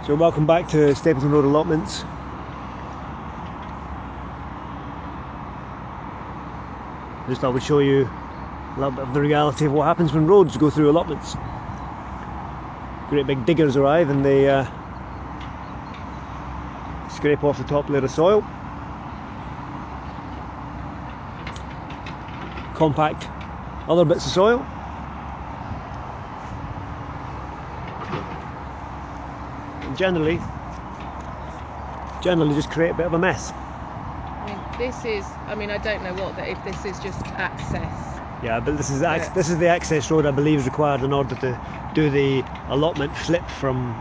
So welcome back to Stapleton Road Allotments. Just thought we'd show you a little bit of the reality of what happens when roads go through allotments. Great big diggers arrive and they scrape off the top layer of soil, compact other bits of soil, and generally just create a bit of a mess. I mean, I don't know if this is just access. Yeah, but this is the access road I believe is required in order to do the allotment flip from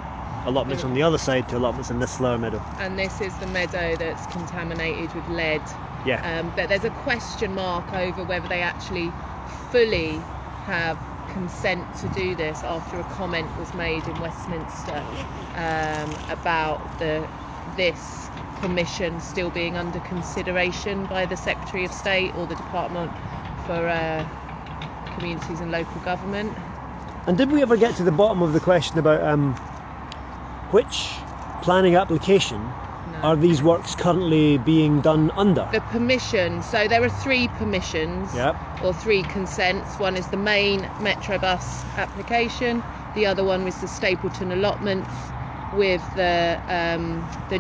allotments on the other side to allotments in this flower meadow. And this is the meadow that's contaminated with lead. Yeah. But there's a question mark over whether they actually fully have consent to do this after a comment was made in Westminster about this permission still being under consideration by the Secretary of State or the Department for Communities and Local Government. And did we ever get to the bottom of the question about which planning application are these works currently being done under? The permission, so there are three permissions, yep, or three consents. One is the main Metrobus application, the other one was the Stapleton Allotments with the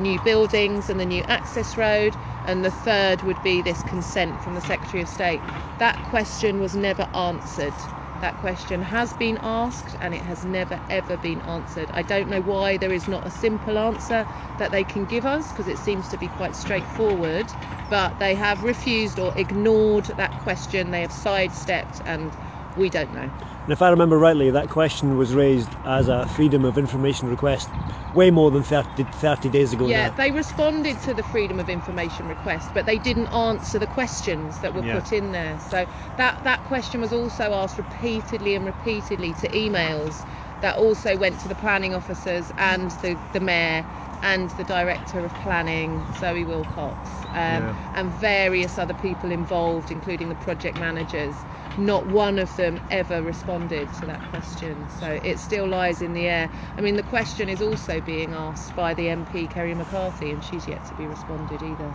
new buildings and the new access road, and the third would be this consent from the Secretary of State. That question was never answered. That question has been asked and it has never ever been answered. I don't know why there is not a simple answer that they can give us, because it seems to be quite straightforward, but they have refused or ignored that question. They have sidestepped and we don't know. And if I remember rightly, that question was raised as a freedom of information request way more than 30 days ago. Yeah, now. They responded to the freedom of information request, but they didn't answer the questions that were put in there. So that question was also asked repeatedly to emails that also went to the planning officers and the mayor and the director of planning, Zoe Wilcox, and various other people involved, including the project managers. Not one of them ever responded to that question, so it still lies in the air. I mean, the question is also being asked by the MP Kerry McCarthy, and she's yet to be responded either.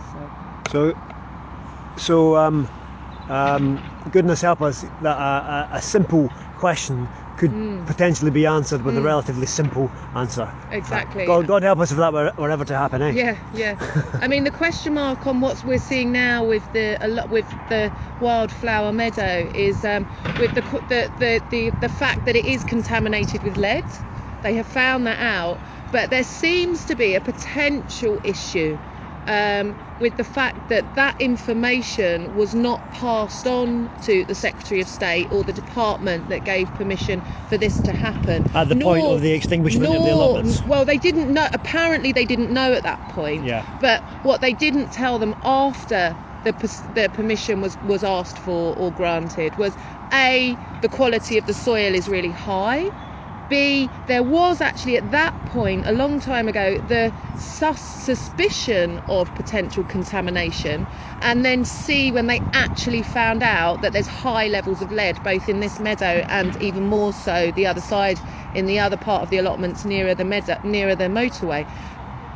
So goodness help us that a simple question could potentially be answered with a relatively simple answer. Exactly. God help us if that were ever to happen, eh? Yeah. I mean, the question mark on what we're seeing now with the wildflower meadow is with the fact that it is contaminated with lead. They have found that out, but there seems to be a potential issue with the fact that information was not passed on to the Secretary of State or the department that gave permission for this to happen. At the point of the extinguishment of the allotments? Well, they didn't know. Apparently they didn't know at that point. Yeah. But what they didn't tell them after the permission was asked for or granted was A, the quality of the soil is really high. B, there was actually at that point, a long time ago, the suspicion of potential contamination. And then C, when they actually found out that there's high levels of lead, both in this meadow and even more so the other side, in the other part of the allotments nearer the motorway.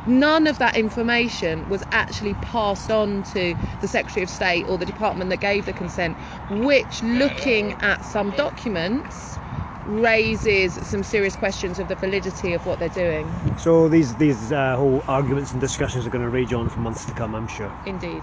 None of that information was actually passed on to the Secretary of State or the department that gave the consent, which, looking at some documents, raises some serious questions of the validity of what they're doing. So these whole arguments and discussions are going to rage on for months to come, I'm sure. Indeed.